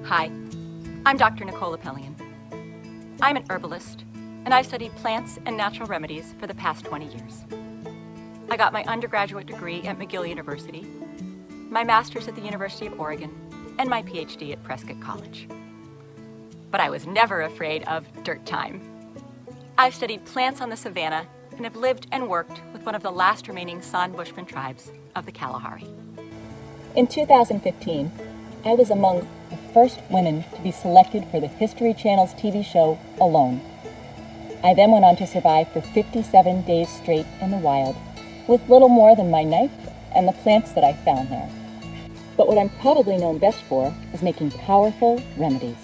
Hi, I'm Dr. Nicola Pellion. I'm an herbalist, and I've studied plants and natural remedies for the past 20 years. I got my undergraduate degree at McGill University, my master's at the University of Oregon, and my PhD at Prescott College. But I was never afraid of dirt time. I've studied plants on the savanna and have lived and worked with one of the last remaining San Bushman tribes of the Kalahari. In 2015, I was among the first women to be selected for the History Channel's TV show, Alone. I then went on to survive for 57 days straight in the wild, with little more than my knife and the plants that I found there. But what I'm probably known best for is making powerful remedies.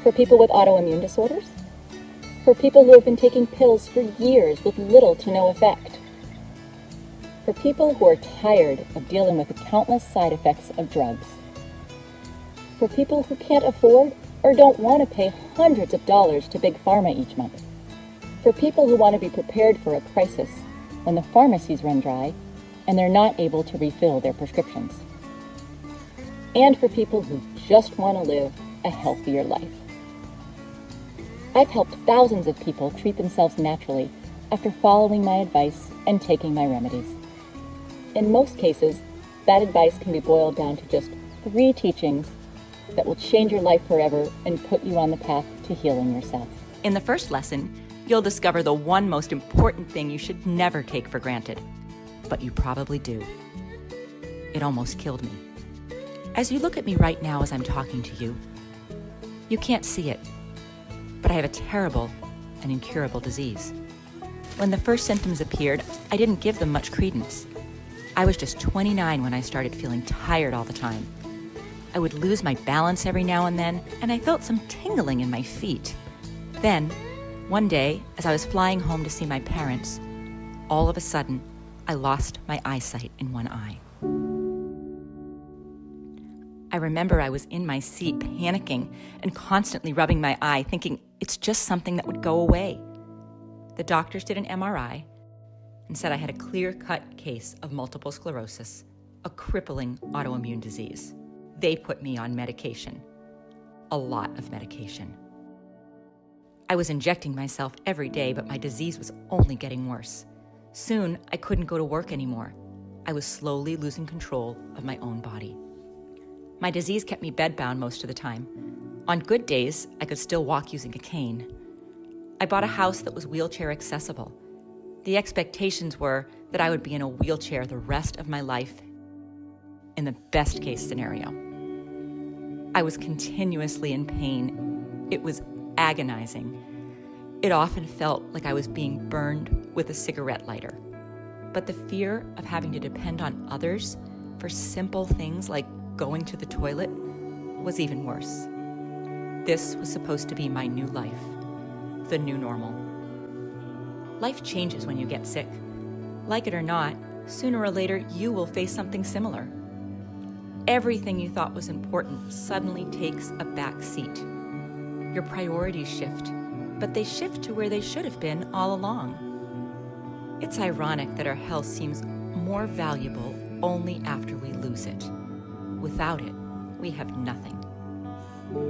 For people with autoimmune disorders, for people who have been taking pills for years with little to no effect, for people who are tired of dealing with the countless side effects of drugs, for people who can't afford or don't want to pay hundreds of dollars to Big Pharma each month, for people who want to be prepared for a crisis when the pharmacies run dry and they're not able to refill their prescriptions, and for people who just want to live a healthier life. I've helped thousands of people treat themselves naturally after following my advice and taking my remedies. In most cases, that advice can be boiled down to just 3 teachings that will change your life forever and put you on the path to healing yourself. In the first lesson, you'll discover the one most important thing you should never take for granted, but you probably do. It almost killed me. As you look at me right now as I'm talking to you, you can't see it, but I have a terrible and incurable disease. When the first symptoms appeared, I didn't give them much credence. I was just 29 when I started feeling tired all the time. I would lose my balance every now and then, and I felt some tingling in my feet. Then, one day, as I was flying home to see my parents, all of a sudden, I lost my eyesight in one eye. I remember I was in my seat panicking and constantly rubbing my eye, thinking it's just something that would go away. The doctors did an MRI and said I had a clear-cut case of multiple sclerosis, a crippling autoimmune disease. They put me on medication, a lot of medication. I was injecting myself every day, but my disease was only getting worse. Soon, I couldn't go to work anymore. I was slowly losing control of my own body. My disease kept me bedbound most of the time. On good days, I could still walk using a cane. I bought a house that was wheelchair accessible. The expectations were that I would be in a wheelchair the rest of my life, in the best case scenario. I was continuously in pain. It was agonizing. It often felt like I was being burned with a cigarette lighter. But the fear of having to depend on others for simple things like going to the toilet was even worse. This was supposed to be my new life, the new normal. Life changes when you get sick. Like it or not, sooner or later you will face something similar. Everything you thought was important suddenly takes a back seat. Your priorities shift, but they shift to where they should have been all along. It's ironic that our health seems more valuable only after we lose it. Without it, we have nothing.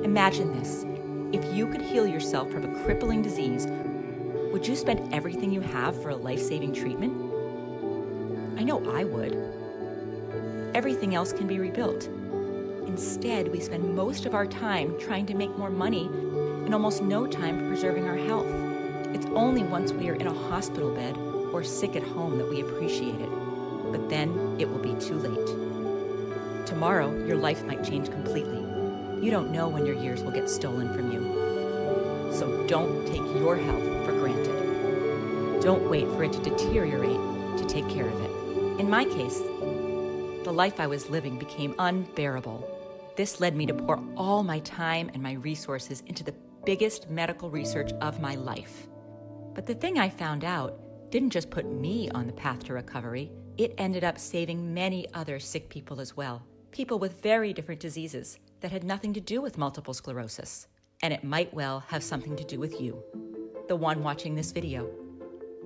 Imagine this. If you could heal yourself from a crippling disease, would you spend everything you have for a life-saving treatment? I know I would. Everything else can be rebuilt. Instead, we spend most of our time trying to make more money and almost no time preserving our health. It's only once we are in a hospital bed or sick at home that we appreciate it. But then it will be too late. Tomorrow, your life might change completely. You don't know when your years will get stolen from you. So don't take your health for granted. Don't wait for it to deteriorate to take care of it. In my case, the life I was living became unbearable. This led me to pour all my time and my resources into the biggest medical research of my life. But the thing I found out didn't just put me on the path to recovery, it ended up saving many other sick people as well. People with very different diseases that had nothing to do with multiple sclerosis. And it might well have something to do with you, the one watching this video.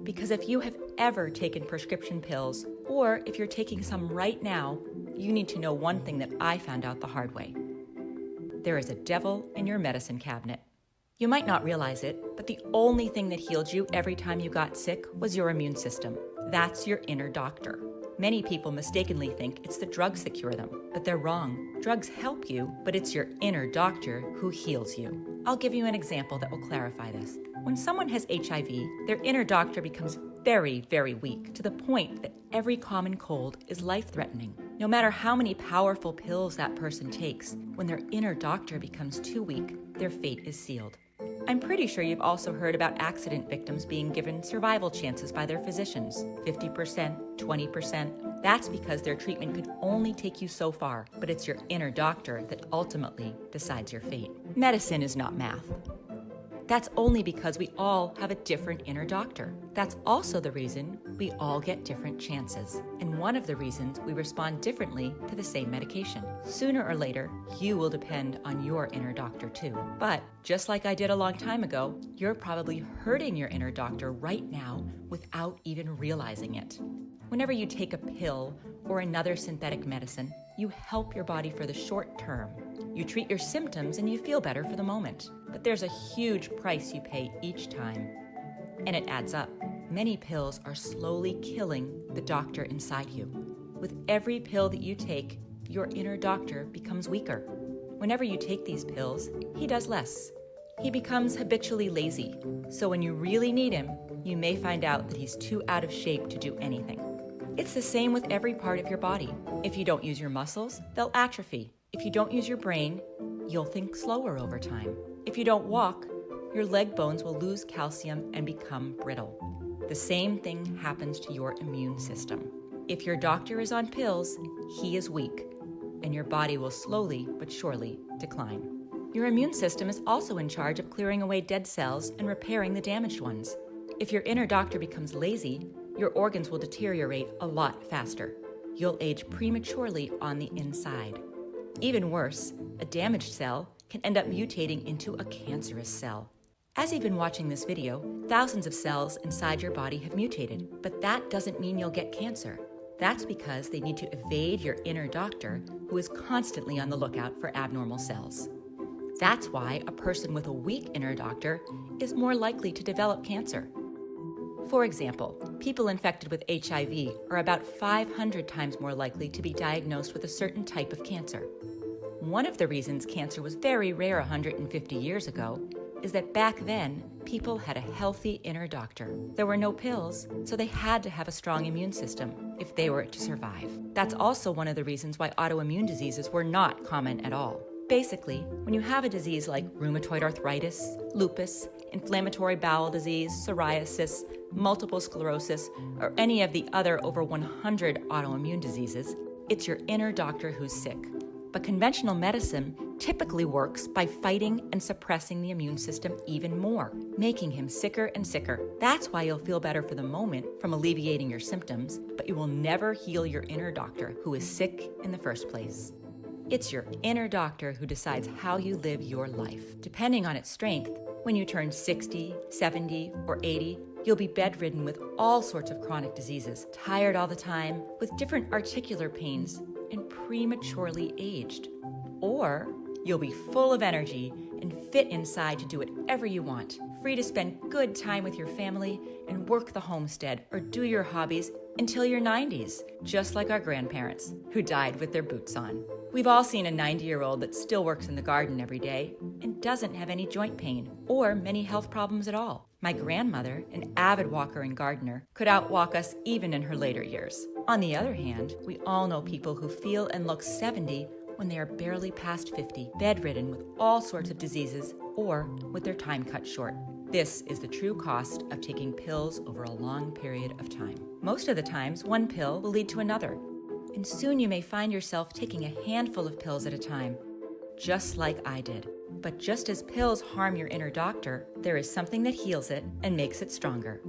Because if you have ever taken prescription pills, or if you're taking some right now, you need to know one thing that I found out the hard way. there is a devil in your medicine cabinet. You might not realize it, but the only thing that healed you every time you got sick was your immune system. That's your inner doctor. Many people mistakenly think it's the drugs that cure them, but they're wrong. Drugs help you, but it's your inner doctor who heals you. I'll give you an example that will clarify this. When someone has HIV, their inner doctor becomes very, very weak, to the point that every common cold is life-threatening. No matter how many powerful pills that person takes, when their inner doctor becomes too weak, their fate is sealed. I'm pretty sure you've also heard about accident victims being given survival chances by their physicians, 50%, 20%. That's because their treatment could only take you so far, but it's your inner doctor that ultimately decides your fate. Medicine is not math. That's only because we all have a different inner doctor. That's also the reason we all get different chances, and one of the reasons we respond differently to the same medication. Sooner or later, you will depend on your inner doctor too. But just like I did a long time ago, you're probably hurting your inner doctor right now without even realizing it. Whenever you take a pill or another synthetic medicine, you help your body for the short term. You treat your symptoms and you feel better for the moment. But there's a huge price you pay each time, and it adds up. Many pills are slowly killing the doctor inside you. With every pill that you take, your inner doctor becomes weaker. Whenever you take these pills, he does less. He becomes habitually lazy. So when you really need him, you may find out that he's too out of shape to do anything. It's the same with every part of your body. If you don't use your muscles, they'll atrophy. If you don't use your brain, you'll think slower over time. If you don't walk, your leg bones will lose calcium and become brittle. The same thing happens to your immune system. If your doctor is on pills, he is weak, and your body will slowly but surely decline. Your immune system is also in charge of clearing away dead cells and repairing the damaged ones. If your inner doctor becomes lazy, your organs will deteriorate a lot faster. You'll age prematurely on the inside. Even worse, a damaged cell can end up mutating into a cancerous cell. As you've been watching this video, thousands of cells inside your body have mutated, but that doesn't mean you'll get cancer. That's because they need to evade your inner doctor, who is constantly on the lookout for abnormal cells. That's why a person with a weak inner doctor is more likely to develop cancer. For example, people infected with HIV are about 500 times more likely to be diagnosed with a certain type of cancer. One of the reasons cancer was very rare 150 years ago is that back then, people had a healthy inner doctor. There were no pills, so they had to have a strong immune system if they were to survive. That's also one of the reasons why autoimmune diseases were not common at all. Basically, when you have a disease like rheumatoid arthritis, lupus, inflammatory bowel disease, psoriasis, multiple sclerosis, or any of the other over 100 autoimmune diseases, it's your inner doctor who's sick. But conventional medicine typically works by fighting and suppressing the immune system even more, making him sicker and sicker. That's why you'll feel better for the moment from alleviating your symptoms, but you will never heal your inner doctor who is sick in the first place. It's your inner doctor who decides how you live your life. Depending on its strength, when you turn 60, 70, or 80, you'll be bedridden with all sorts of chronic diseases, tired all the time, with different articular pains, and prematurely aged. Or you'll be full of energy and fit inside to do whatever you want, free to spend good time with your family and work the homestead or do your hobbies until your 90s, just like our grandparents, who died with their boots on. We've all seen a 90-year-old that still works in the garden every day and doesn't have any joint pain or many health problems at all. My grandmother, an avid walker and gardener, could outwalk us even in her later years. On the other hand, we all know people who feel and look 70 when they are barely past 50, bedridden with all sorts of diseases or with their time cut short. This is the true cost of taking pills over a long period of time. Most of the times, one pill will lead to another, and soon you may find yourself taking a handful of pills at a time, just like I did. But just as pills harm your inner doctor, there is something that heals it and makes it stronger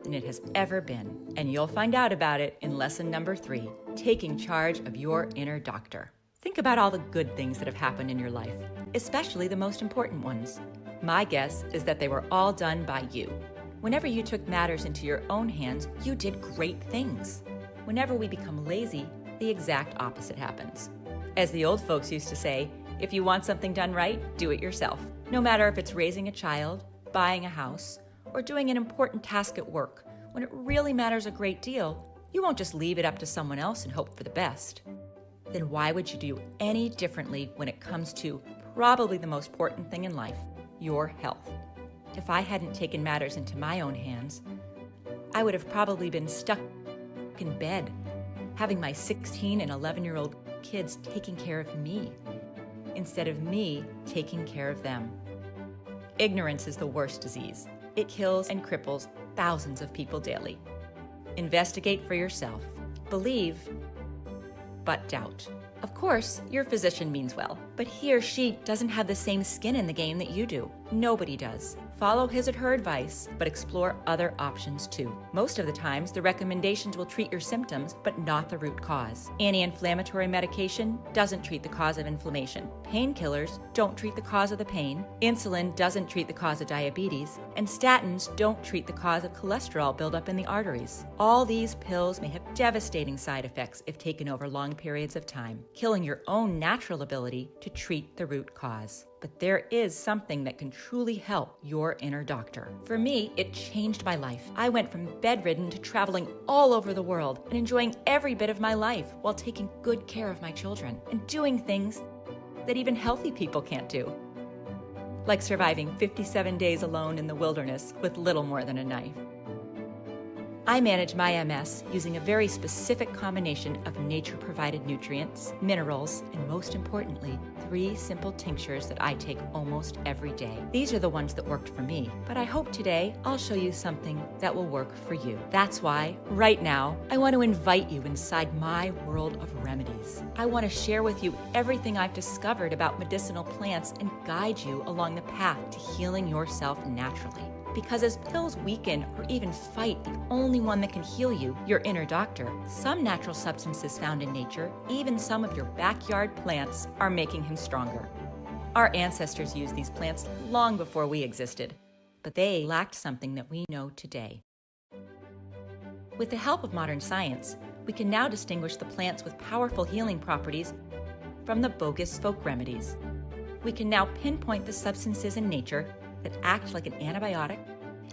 than it has ever been. And you'll find out about it in lesson number 3, taking charge of your inner doctor. Think about all the good things that have happened in your life, especially the most important ones. My guess is that they were all done by you. Whenever you took matters into your own hands, you did great things. Whenever we become lazy, the exact opposite happens. As the old folks used to say, If you want something done right, do it yourself. No matter if it's raising a child, buying a house, or doing an important task at work, when it really matters a great deal, you won't just leave it up to someone else and hope for the best. Then why would you do any differently when it comes to probably the most important thing in life, your health? If I hadn't taken matters into my own hands, I would have probably been stuck in bed, having my 16 and 11-year-old kids taking care of me, instead of me taking care of them. Ignorance is the worst disease. It kills and cripples thousands of people daily. Investigate for yourself. Believe, but doubt. Of course, your physician means well, but he or she doesn't have the same skin in the game that you do. Nobody does. Follow his or her advice, but explore other options too. Most of the times, the recommendations will treat your symptoms, but not the root cause. Anti-inflammatory medication doesn't treat the cause of inflammation. Painkillers don't treat the cause of the pain. Insulin doesn't treat the cause of diabetes. And statins don't treat the cause of cholesterol buildup in the arteries. All these pills may have devastating side effects if taken over long periods of time, killing your own natural ability to treat the root cause. But there is something that can truly help your inner doctor. For me, it changed my life. I went from bedridden to traveling all over the world and enjoying every bit of my life while taking good care of my children and doing things that even healthy people can't do. Like surviving 57 days alone in the wilderness with little more than a knife. I manage my MS using a very specific combination of nature-provided nutrients, minerals, and most importantly, 3 simple tinctures that I take almost every day. These are the ones that worked for me, but I hope today I'll show you something that will work for you. That's why, right now, I want to invite you inside my world of remedies. I want to share with you everything I've discovered about medicinal plants and guide you along the path to healing yourself naturally. Because as pills weaken or even fight the only one that can heal you, your inner doctor, some natural substances found in nature, even some of your backyard plants, are making him stronger. Our ancestors used these plants long before we existed, but they lacked something that we know today. With the help of modern science, we can now distinguish the plants with powerful healing properties from the bogus folk remedies. We can now pinpoint the substances in nature that act like an antibiotic,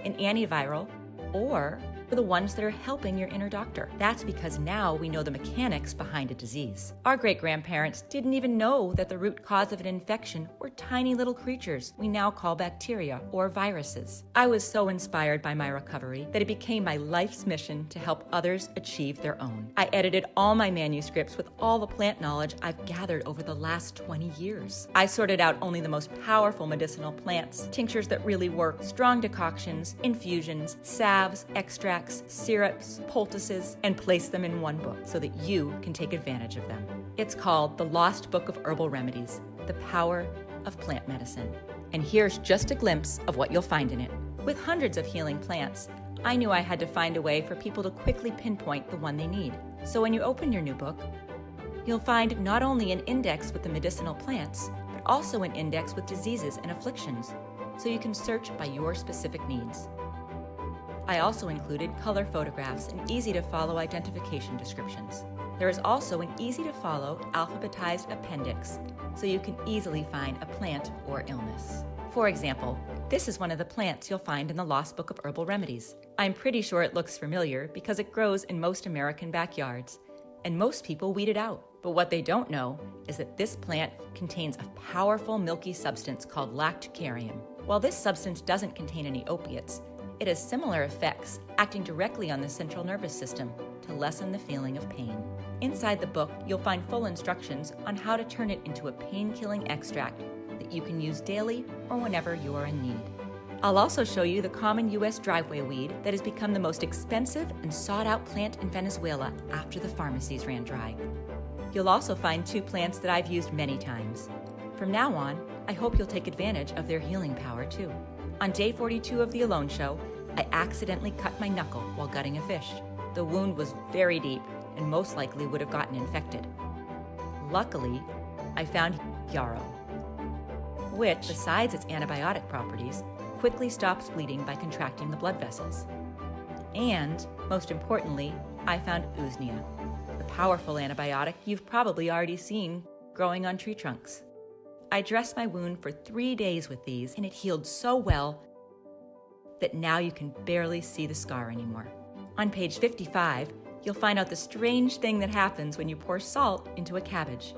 an antiviral, or the ones that are helping your inner doctor. That's because now we know the mechanics behind a disease. Our great-grandparents didn't even know that the root cause of an infection were tiny little creatures we now call bacteria or viruses. I was so inspired by my recovery that it became my life's mission to help others achieve their own. I edited all my manuscripts with all the plant knowledge I've gathered over the last 20 years. I sorted out only the most powerful medicinal plants, tinctures that really work, strong decoctions, infusions, salves, extracts, syrups, poultices, and place them in one book so that you can take advantage of them. It's called The Lost Book of Herbal Remedies, The Power of Plant Medicine. And here's just a glimpse of what you'll find in it. With hundreds of healing plants, I knew I had to find a way for people to quickly pinpoint the one they need. So when you open your new book, you'll find not only an index with the medicinal plants, but also an index with diseases and afflictions, so you can search by your specific needs. I also included color photographs and easy-to-follow identification descriptions. There is also an easy-to-follow alphabetized appendix, so you can easily find a plant or illness. For example, this is one of the plants you'll find in the Lost Book of Herbal Remedies. I'm pretty sure it looks familiar because it grows in most American backyards, and most people weed it out. But what they don't know is that this plant contains a powerful milky substance called lactucarium. While this substance doesn't contain any opiates, it has similar effects, acting directly on the central nervous system to lessen the feeling of pain. Inside the book, you'll find full instructions on how to turn it into a pain-killing extract that you can use daily or whenever you are in need. I'll also show you the common U.S. driveway weed that has become the most expensive and sought-out plant in Venezuela after the pharmacies ran dry. You'll also find 2 plants that I've used many times. From now on, I hope you'll take advantage of their healing power too. On day 42 of the Alone Show, I accidentally cut my knuckle while gutting a fish. The wound was very deep and most likely would have gotten infected. Luckily, I found yarrow, which, besides its antibiotic properties, quickly stops bleeding by contracting the blood vessels. And, most importantly, I found usnea, the powerful antibiotic you've probably already seen growing on tree trunks. I dressed my wound for 3 days with these, and it healed so well that now you can barely see the scar anymore. On page 55, you'll find out the strange thing that happens when you pour salt into a cabbage.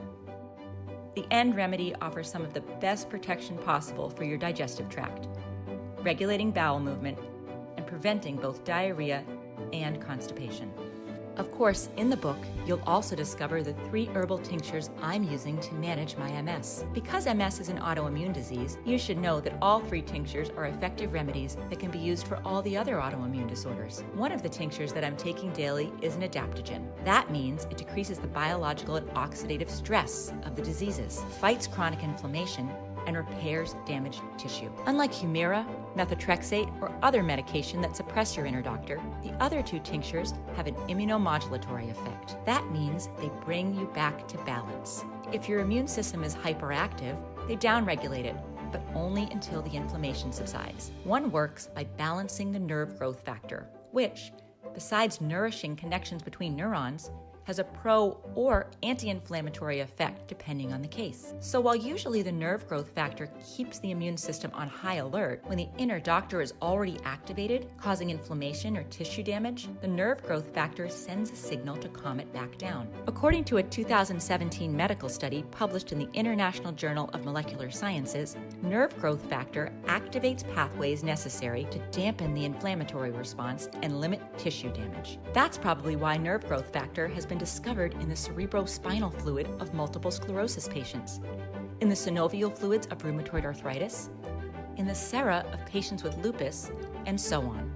The end remedy offers some of the best protection possible for your digestive tract, regulating bowel movement and preventing both diarrhea and constipation. Of course, in the book, you'll also discover the 3 herbal tinctures I'm using to manage my MS. Because MS is an autoimmune disease, you should know that all 3 tinctures are effective remedies that can be used for all the other autoimmune disorders. One of the tinctures that I'm taking daily is an adaptogen. That means it decreases the biological and oxidative stress of the diseases, fights chronic inflammation, and repairs damaged tissue. Unlike Humira, methotrexate, or other medication that suppress your inner doctor, the other 2 tinctures have an immunomodulatory effect. That means they bring you back to balance. If your immune system is hyperactive, they downregulate it, but only until the inflammation subsides. One works by balancing the nerve growth factor, which, besides nourishing connections between neurons, has a pro or anti-inflammatory effect depending on the case. So while usually the nerve growth factor keeps the immune system on high alert, when the inner doctor is already activated, causing inflammation or tissue damage, the nerve growth factor sends a signal to calm it back down. According to a 2017 medical study published in the International Journal of Molecular Sciences, nerve growth factor activates pathways necessary to dampen the inflammatory response and limit tissue damage. That's probably why nerve growth factor has been discovered in the cerebrospinal fluid of multiple sclerosis patients, in the synovial fluids of rheumatoid arthritis, in the sera of patients with lupus, and so on.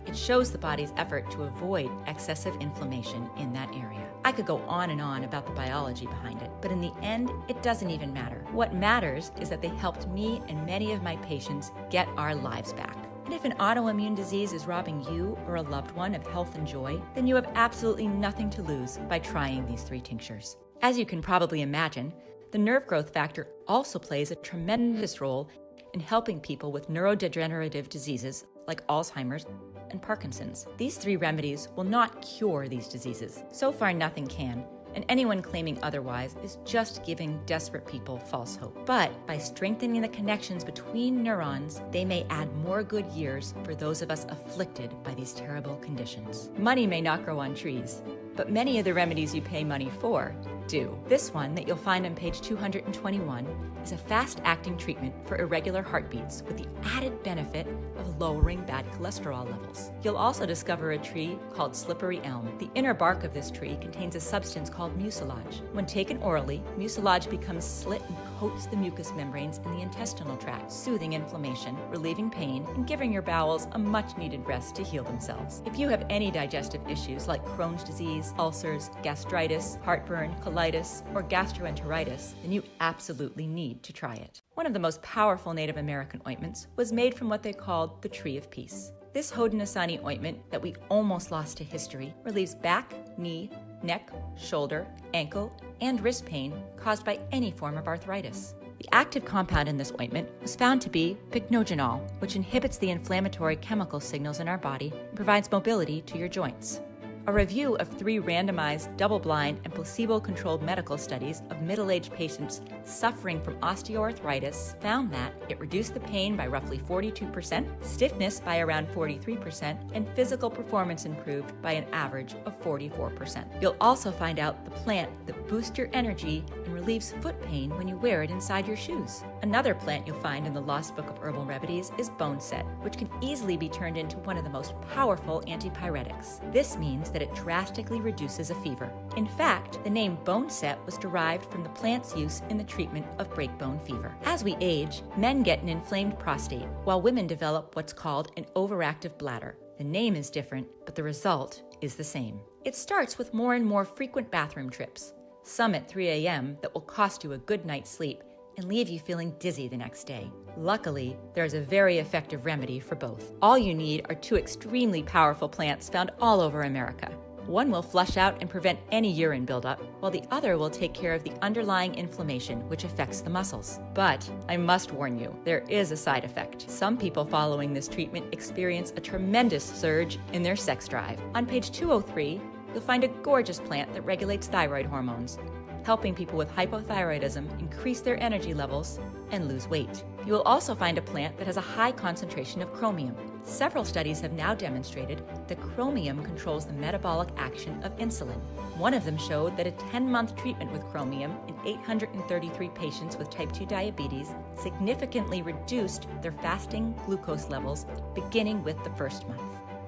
It shows the body's effort to avoid excessive inflammation in that area. I could go on and on about the biology behind it, but in the end, it doesn't even matter. What matters is that they helped me and many of my patients get our lives back. And if an autoimmune disease is robbing you or a loved one of health and joy, then you have absolutely nothing to lose by trying these 3 tinctures. As you can probably imagine, the nerve growth factor also plays a tremendous role in helping people with neurodegenerative diseases like Alzheimer's and Parkinson's. These 3 remedies will not cure these diseases. So far, nothing can. And anyone claiming otherwise is just giving desperate people false hope. But by strengthening the connections between neurons, they may add more good years for those of us afflicted by these terrible conditions. Money may not grow on trees, but many of the remedies you pay money for do. This one that you'll find on page 221 is a fast-acting treatment for irregular heartbeats with the added benefit of lowering bad cholesterol levels. You'll also discover a tree called slippery elm. The inner bark of this tree contains a substance called mucilage. When taken orally, mucilage becomes slit and coats the mucous membranes in the intestinal tract, soothing inflammation, relieving pain, and giving your bowels a much-needed rest to heal themselves. If you have any digestive issues like Crohn's disease, ulcers, gastritis, heartburn, colitis, or gastroenteritis, then you absolutely need to try it. One of the most powerful Native American ointments was made from what they called the Tree of Peace. This Haudenosaunee ointment that we almost lost to history relieves back, knee, neck, shoulder, ankle, and wrist pain caused by any form of arthritis. The active compound in this ointment was found to be pycnogenol, which inhibits the inflammatory chemical signals in our body and provides mobility to your joints. A review of 3 randomized, double-blind, and placebo-controlled medical studies of middle-aged patients suffering from osteoarthritis found that it reduced the pain by roughly 42%, stiffness by around 43%, and physical performance improved by an average of 44%. You'll also find out the plant that boosts your energy and relieves foot pain when you wear it inside your shoes. Another plant you'll find in the Lost Book of Herbal Remedies is boneset, which can easily be turned into one of the most powerful antipyretics. This means that it drastically reduces a fever. In fact, the name boneset was derived from the plant's use in the treatment of breakbone fever. As we age, men get an inflamed prostate, while women develop what's called an overactive bladder. The name is different, but the result is the same. It starts with more and more frequent bathroom trips, some at 3 a.m. that will cost you a good night's sleep and leave you feeling dizzy the next day. Luckily, there's a very effective remedy for both. All you need are 2 extremely powerful plants found all over America. One will flush out and prevent any urine buildup, while the other will take care of the underlying inflammation which affects the muscles. But I must warn you, there is a side effect. Some people following this treatment experience a tremendous surge in their sex drive. On page 203, you'll find a gorgeous plant that regulates thyroid hormones. helping people with hypothyroidism increase their energy levels and lose weight. You will also find a plant that has a high concentration of chromium. Several studies have now demonstrated that chromium controls the metabolic action of insulin. One of them showed that a 10-month treatment with chromium in 833 patients with type 2 diabetes significantly reduced their fasting glucose levels beginning with the first month.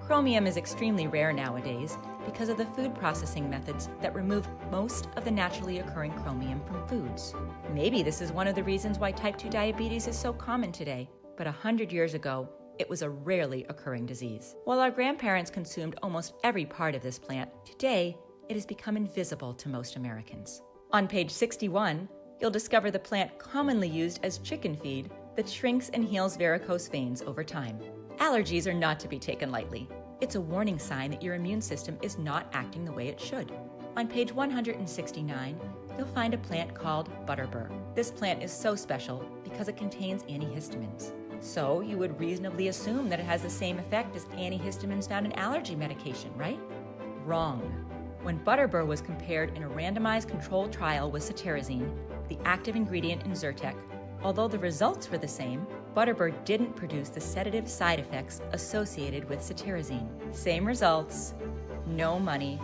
Chromium is extremely rare nowadays because of the food processing methods that remove most of the naturally occurring chromium from foods. Maybe this is one of the reasons why type 2 diabetes is so common today, but 100 years ago, it was a rarely occurring disease. While our grandparents consumed almost every part of this plant, today it has become invisible to most Americans. On page 61, you'll discover the plant commonly used as chicken feed that shrinks and heals varicose veins over time. Allergies are not to be taken lightly. It's a warning sign that your immune system is not acting the way it should. On page 169, you'll find a plant called butterbur. This plant is so special because it contains antihistamines. So you would reasonably assume that it has the same effect as antihistamines found in allergy medication, right? Wrong. When butterbur was compared in a randomized controlled trial with cetirizine, the active ingredient in Zyrtec, although the results were the same, butterbur didn't produce the sedative side effects associated with cetirizine. Same results, no money,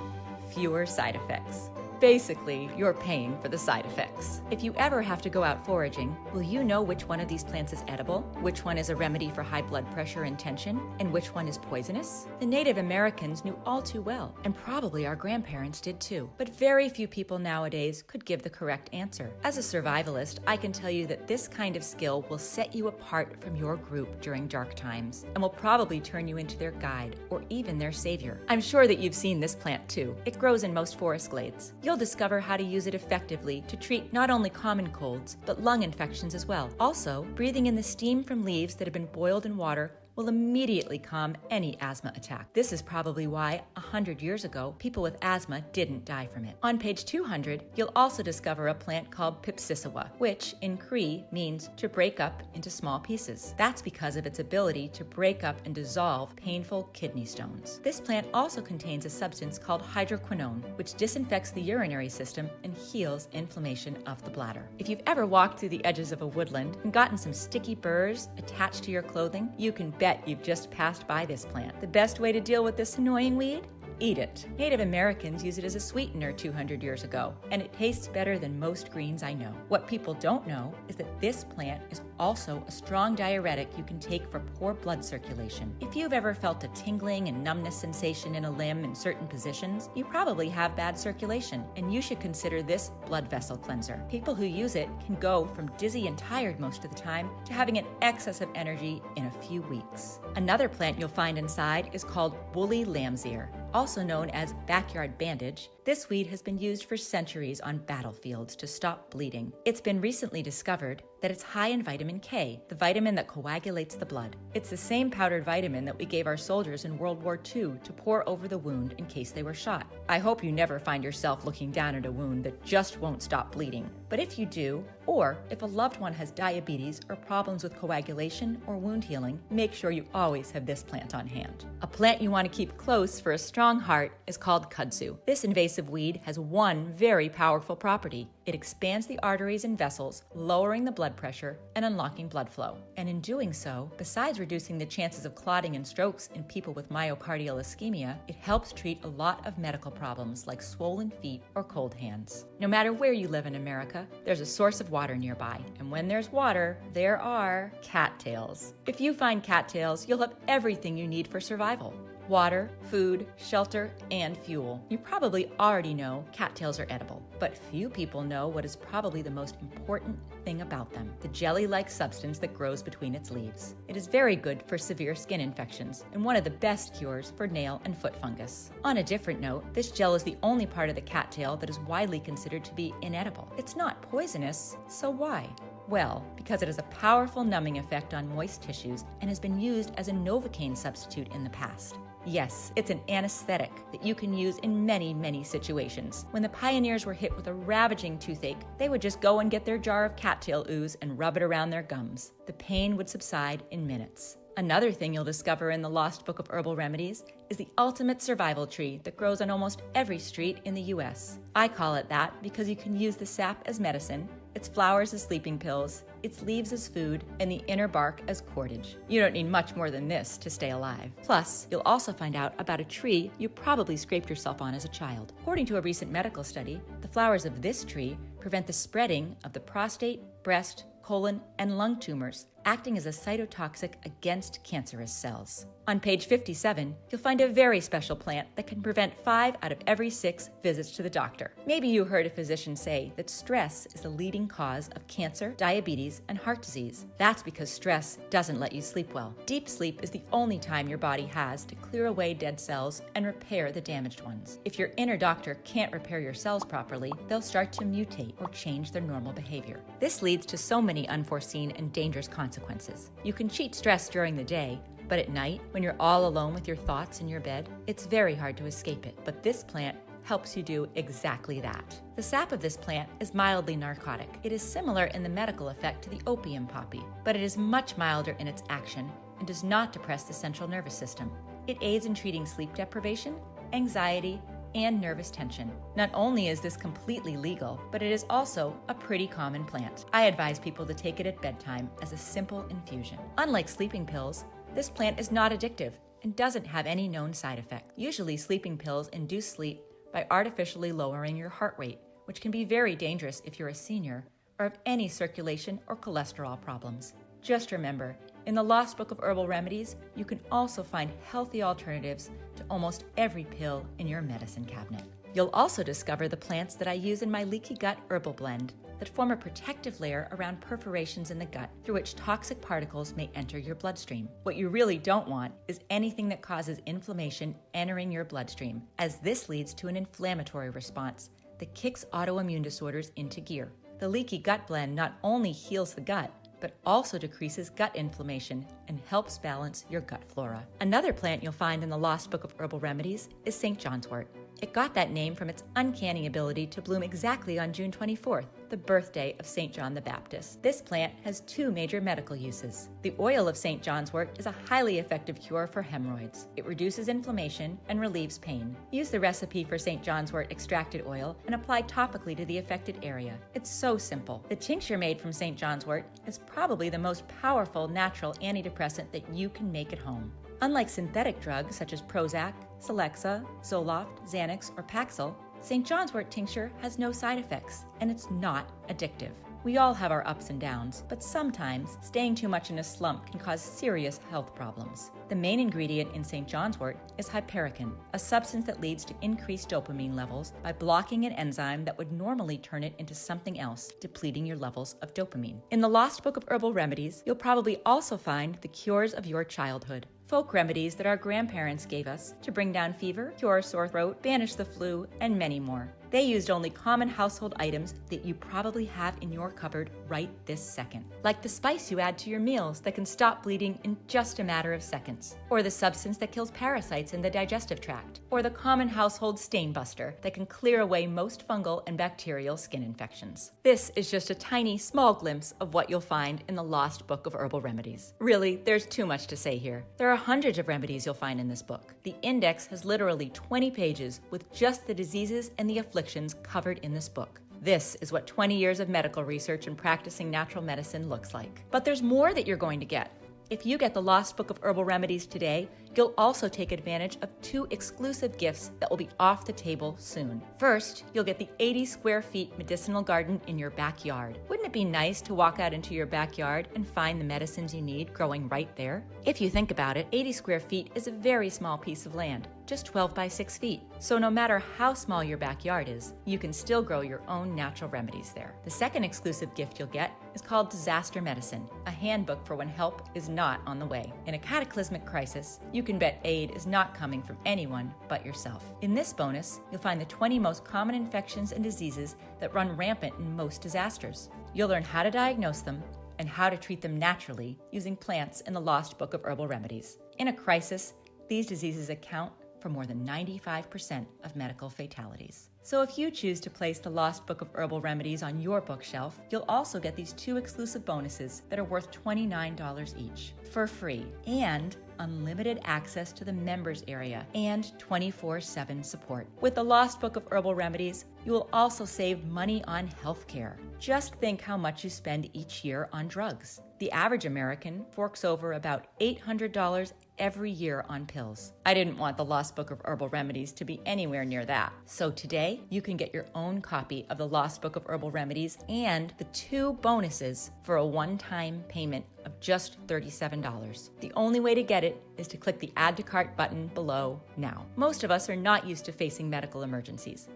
fewer side effects. Basically, you're paying for the side effects. If you ever have to go out foraging, will you know which one of these plants is edible, which one is a remedy for high blood pressure and tension, and which one is poisonous? The Native Americans knew all too well, and probably our grandparents did too. But very few people nowadays could give the correct answer. As a survivalist, I can tell you that this kind of skill will set you apart from your group during dark times, and will probably turn you into their guide, or even their savior. I'm sure that you've seen this plant too. It grows in most forest glades. You'll discover how to use it effectively to treat not only common colds, but lung infections as well. Also, breathing in the steam from leaves that have been boiled in water will immediately calm any asthma attack. This is probably why 100 years ago, people with asthma didn't die from it. On page 200, you'll also discover a plant called Pipsissewa, which in Cree means to break up into small pieces. That's because of its ability to break up and dissolve painful kidney stones. This plant also contains a substance called hydroquinone, which disinfects the urinary system and heals inflammation of the bladder. If you've ever walked through the edges of a woodland and gotten some sticky burrs attached to your clothing, you can bet you've just passed by this plant. The best way to deal with this annoying weed? Eat it. Native Americans used it as a sweetener 200 years ago, and it tastes better than most greens I know. What people don't know is that this plant is also a strong diuretic you can take for poor blood circulation. If you've ever felt a tingling and numbness sensation in a limb in certain positions, you probably have bad circulation, and you should consider this blood vessel cleanser. People who use it can go from dizzy and tired most of the time to having an excess of energy in a few weeks. Another plant you'll find inside is called woolly lamb's ear. Also known as backyard bandage, this weed has been used for centuries on battlefields to stop bleeding. It's been recently discovered that it's high in vitamin K, the vitamin that coagulates the blood. It's the same powdered vitamin that we gave our soldiers in World War II to pour over the wound in case they were shot. I hope you never find yourself looking down at a wound that just won't stop bleeding. But if you do, or if a loved one has diabetes or problems with coagulation or wound healing, make sure you always have this plant on hand. A plant you want to keep close for a strong heart is called kudzu. This invasive weed has one very powerful property. It expands the arteries and vessels, lowering the blood pressure and unlocking blood flow. And in doing so, besides reducing the chances of clotting and strokes in people with myocardial ischemia, it helps treat a lot of medical problems like swollen feet or cold hands. No matter where you live in America, there's a source of water nearby. And when there's water, there are cattails. If you find cattails, you'll have everything you need for survival. Water, food, shelter, and fuel. You probably already know cattails are edible, but few people know what is probably the most important thing about them, the jelly-like substance that grows between its leaves. It is very good for severe skin infections and one of the best cures for nail and foot fungus. On a different note, this gel is the only part of the cattail that is widely considered to be inedible. It's not poisonous, so why? Well, because it has a powerful numbing effect on moist tissues and has been used as a Novocaine substitute in the past. Yes, it's an anesthetic that you can use in many, many situations. When the pioneers were hit with a ravaging toothache, they would just go and get their jar of cattail ooze and rub it around their gums. The pain would subside in minutes. Another thing you'll discover in the Lost Book of Herbal Remedies is the ultimate survival tree that grows on almost every street in the U.S. I call it that because you can use the sap as medicine, its flowers as sleeping pills, its leaves as food, and the inner bark as cordage. You don't need much more than this to stay alive. Plus, you'll also find out about a tree you probably scraped yourself on as a child. According to a recent medical study, the flowers of this tree prevent the spreading of the prostate, breast, colon, and lung tumors, acting as a cytotoxic against cancerous cells. On page 57, you'll find a very special plant that can prevent 5 out of every 6 visits to the doctor. Maybe you heard a physician say that stress is the leading cause of cancer, diabetes, and heart disease. That's because stress doesn't let you sleep well. Deep sleep is the only time your body has to clear away dead cells and repair the damaged ones. If your inner doctor can't repair your cells properly, they'll start to mutate or change their normal behavior. This leads to so many unforeseen and dangerous consequences. You can cheat stress during the day, but at night, when you're all alone with your thoughts in your bed, it's very hard to escape it. But this plant helps you do exactly that. The sap of this plant is mildly narcotic. It is similar in the medical effect to the opium poppy, but it is much milder in its action and does not depress the central nervous system. It aids in treating sleep deprivation, anxiety, and nervous tension. Not only is this completely legal, but it is also a pretty common plant. I advise people to take it at bedtime as a simple infusion. Unlike sleeping pills, this plant is not addictive and doesn't have any known side effects. Usually, sleeping pills induce sleep by artificially lowering your heart rate, which can be very dangerous if you're a senior or have any circulation or cholesterol problems. Just remember, in the Lost Book of Herbal Remedies, you can also find healthy alternatives to almost every pill in your medicine cabinet. You'll also discover the plants that I use in my leaky gut herbal blend that form a protective layer around perforations in the gut through which toxic particles may enter your bloodstream. What you really don't want is anything that causes inflammation entering your bloodstream, as this leads to an inflammatory response that kicks autoimmune disorders into gear. The leaky gut blend not only heals the gut, but also decreases gut inflammation and helps balance your gut flora. Another plant you'll find in the Lost Book of Herbal Remedies is St. John's wort. It got that name from its uncanny ability to bloom exactly on June 24th, the birthday of St. John the Baptist. This plant has 2 major medical uses. The oil of St. John's wort is a highly effective cure for hemorrhoids. It reduces inflammation and relieves pain. Use the recipe for St. John's wort extracted oil and apply topically to the affected area. It's so simple. The tincture made from St. John's wort is probably the most powerful natural antidepressant that you can make at home. Unlike synthetic drugs such as Prozac, Celexa, Zoloft, Xanax, or Paxil, St. John's wort tincture has no side effects, and it's not addictive. We all have our ups and downs, but sometimes staying too much in a slump can cause serious health problems. The main ingredient in St. John's wort is hypericin, a substance that leads to increased dopamine levels by blocking an enzyme that would normally turn it into something else, depleting your levels of dopamine. In the Lost Book of Herbal Remedies, you'll probably also find the cures of your childhood. Folk remedies that our grandparents gave us to bring down fever, cure sore throat, banish the flu, and many more. They used only common household items that you probably have in your cupboard right this second, like the spice you add to your meals that can stop bleeding in just a matter of seconds, or the substance that kills parasites in the digestive tract, or the common household stain buster that can clear away most fungal and bacterial skin infections. This is just a tiny, small glimpse of what you'll find in the Lost Book of Herbal Remedies. Really, there's too much to say here. There are hundreds of remedies you'll find in this book. The index has literally 20 pages with just the diseases and the afflictions covered in this book. This is what 20 years of medical research and practicing natural medicine looks like. But there's more that you're going to get. If you get the Lost Book of Herbal Remedies today, you'll also take advantage of 2 exclusive gifts that will be off the table soon. First, you'll get the 80 square feet medicinal garden in your backyard. Wouldn't it be nice to walk out into your backyard and find the medicines you need growing right there? If you think about it, 80 square feet is a very small piece of land, just 12 by 6 feet. So no matter how small your backyard is, you can still grow your own natural remedies there. The second exclusive gift you'll get is called Disaster Medicine, a handbook for when help is not on the way. In a cataclysmic crisis, you can bet aid is not coming from anyone but yourself. In this bonus, you'll find the 20 most common infections and diseases that run rampant in most disasters. You'll learn how to diagnose them and how to treat them naturally using plants in the Lost Book of Herbal Remedies. In a crisis, these diseases account for more than 95% of medical fatalities. So if you choose to place the Lost Book of Herbal Remedies on your bookshelf, you'll also get these 2 exclusive bonuses that are worth $29 each for free, and unlimited access to the members area and 24/7 support. With the Lost Book of Herbal Remedies, you will also save money on healthcare. Just think how much you spend each year on drugs. The average American forks over about $800 every year on pills. I didn't want the Lost Book of Herbal Remedies to be anywhere near that. So today, you can get your own copy of the Lost Book of Herbal Remedies and the 2 bonuses for a one-time payment of just $37. The only way to get it is to click the Add to Cart button below now. Most of us are not used to facing medical emergencies.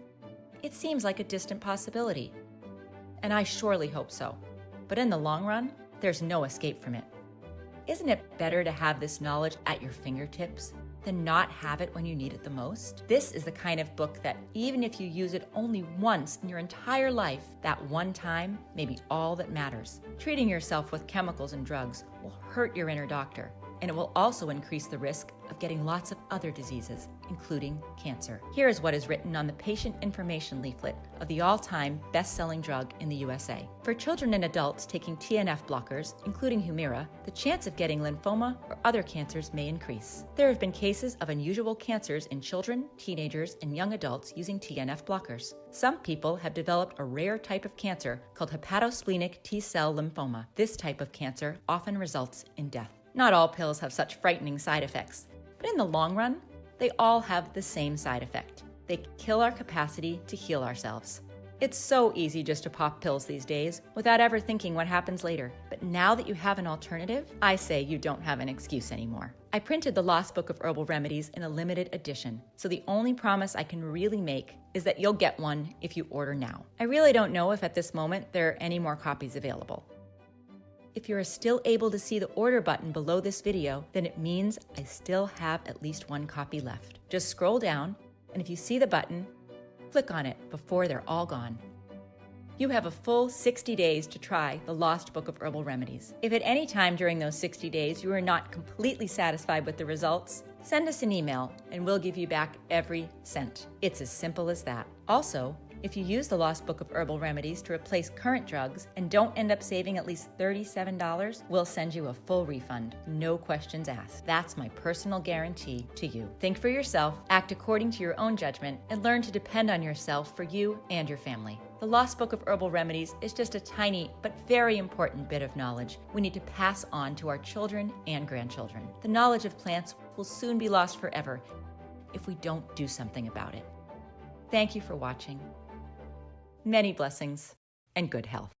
It seems like a distant possibility, and I surely hope so. But in the long run, there's no escape from it. Isn't it better to have this knowledge at your fingertips than not have it when you need it the most? This is the kind of book that even if you use it only once in your entire life, that one time may be all that matters. Treating yourself with chemicals and drugs will hurt your inner doctor, and it will also increase the risk of getting lots of other diseases, including cancer. Here is what is written on the patient information leaflet of the all-time best-selling drug in the USA. For children and adults taking TNF blockers, including Humira, the chance of getting lymphoma or other cancers may increase. There have been cases of unusual cancers in children, teenagers, and young adults using TNF blockers. Some people have developed a rare type of cancer called hepatosplenic T-cell lymphoma. This type of cancer often results in death. Not all pills have such frightening side effects, but in the long run, they all have the same side effect. They kill our capacity to heal ourselves. It's so easy just to pop pills these days without ever thinking what happens later. But now that you have an alternative, I say you don't have an excuse anymore. I printed the Lost Book of Herbal Remedies in a limited edition, so the only promise I can really make is that you'll get one if you order now. I really don't know if at this moment there are any more copies available. If you're still able to see the order button below this video, then it means I still have at least 1 copy left. Just scroll down, and if you see the button, click on it before they're all gone. You have a full 60 days to try the Lost Book of Herbal Remedies. If at any time during those 60 days you are not completely satisfied with the results, send us an email and we'll give you back every cent. It's as simple as that. Also, if you use the Lost Book of Herbal Remedies to replace current drugs and don't end up saving at least $37, we'll send you a full refund. No questions asked. That's my personal guarantee to you. Think for yourself, act according to your own judgment, and learn to depend on yourself for you and your family. The Lost Book of Herbal Remedies is just a tiny but very important bit of knowledge we need to pass on to our children and grandchildren. The knowledge of plants will soon be lost forever if we don't do something about it. Thank you for watching. Many blessings and good health.